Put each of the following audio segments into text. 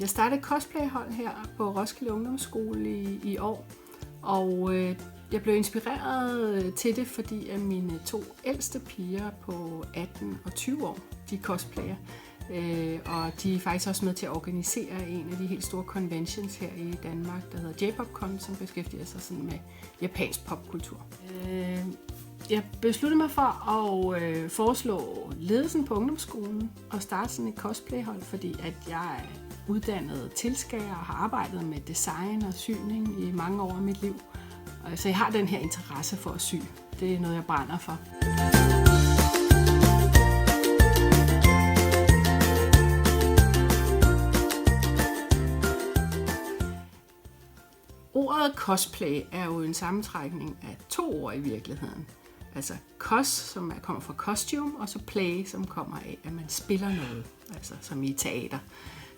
Jeg startede cosplayhold her på Roskilde Ungdomsskole i år, og jeg blev inspireret til det, fordi at mine 2 ældste piger på 18 og 20 år, de cosplayer. Og de er faktisk også med til at organisere en af de helt store conventions her i Danmark, der hedder J-Pop-Con, som beskæftiger sig sådan med japansk popkultur. Jeg besluttede mig for at foreslå ledelsen på ungdomsskolen og starte sådan et cosplayhold, fordi at jeg er uddannet tilskærer og har arbejdet med design og syning i mange år af mit liv. Så jeg har den her interesse for at sy. Det er noget, jeg brænder for. Ordet cosplay er jo en sammentrækning af 2 ord i virkeligheden. Altså cos, som kommer fra costume, og så play, som kommer af, at man spiller noget, altså som i teater.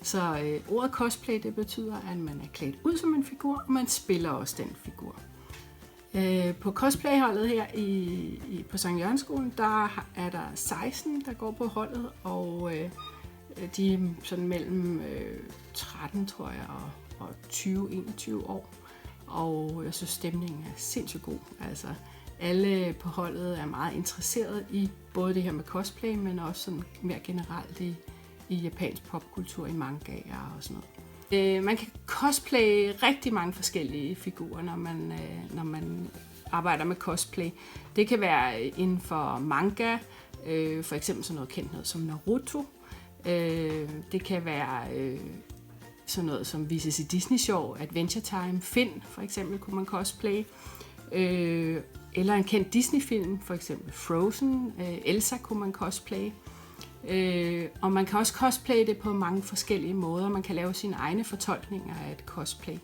Så ordet cosplay, det betyder, at man er klædt ud som en figur, og man spiller også den figur. På cosplayholdet her på Sankt Jørgensskolen, der er der 16, der går på holdet, og de er sådan mellem 13, tror jeg, og 20-21 år. Og jeg synes, stemningen er sindssygt god. Altså, alle på holdet er meget interesseret i både det her med cosplay, men også sådan mere generelt i japansk popkultur, i mangaer og sådan noget. Man kan cosplaye rigtig mange forskellige figurer, når man arbejder med cosplay. Det kan være inden for manga, for eksempel sådan noget kendt noget som Naruto. Det kan være sådan noget som vises i Disney Show, Adventure Time, Finn for eksempel kunne man cosplay. Eller en kendt Disney-film, for eksempel Frozen, Elsa kunne man cosplay. Og man kan også cosplay det på mange forskellige måder. Man kan lave sine egne fortolkninger af et cosplay.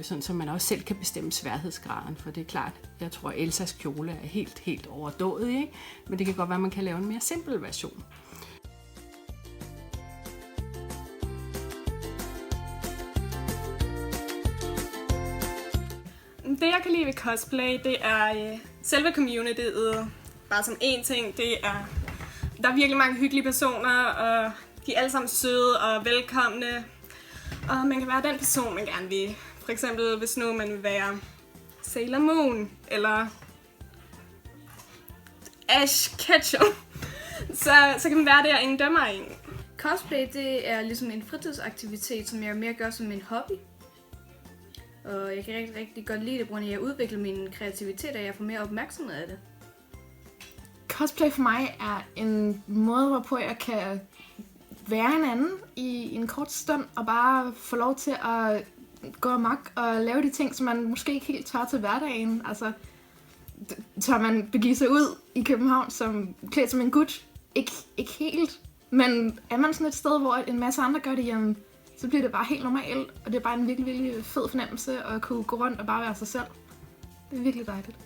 Sådan så man også selv kan bestemme sværhedsgraden, for det er klart, jeg tror Elsas kjole er helt overdået, ikke? Men det kan godt være, at man kan lave en mere simpel version. Det jeg kan lide ved cosplay, det er selve communityet. Bare som én ting, det er, der er virkelig mange hyggelige personer, og de er alle sammen søde og velkomne. Og man kan være den person, man gerne vil. For eksempel, hvis nu man vil være Sailor Moon, eller Ash Ketchum, så kan man være der, og ingen dømmer en. Cosplay, det er ligesom en fritidsaktivitet, som jeg mere gør som en hobby. Og jeg kan rigtig godt lide det, fordi jeg udvikler min kreativitet, og jeg får mere opmærksomhed af det. Cosplay for mig er en måde, hvorpå jeg kan være en anden i en kort stund, og bare få lov til at gå amok og lave de ting, som man måske ikke helt tør til hverdagen. Altså, tør man begive sig ud i København som klædt som en gut? Ikke helt. Men er man sådan et sted, hvor en masse andre gør det, jamen, så bliver det bare helt normalt, og det er bare en virkelig fed fornemmelse at kunne gå rundt og bare være sig selv. Det er virkelig dejligt.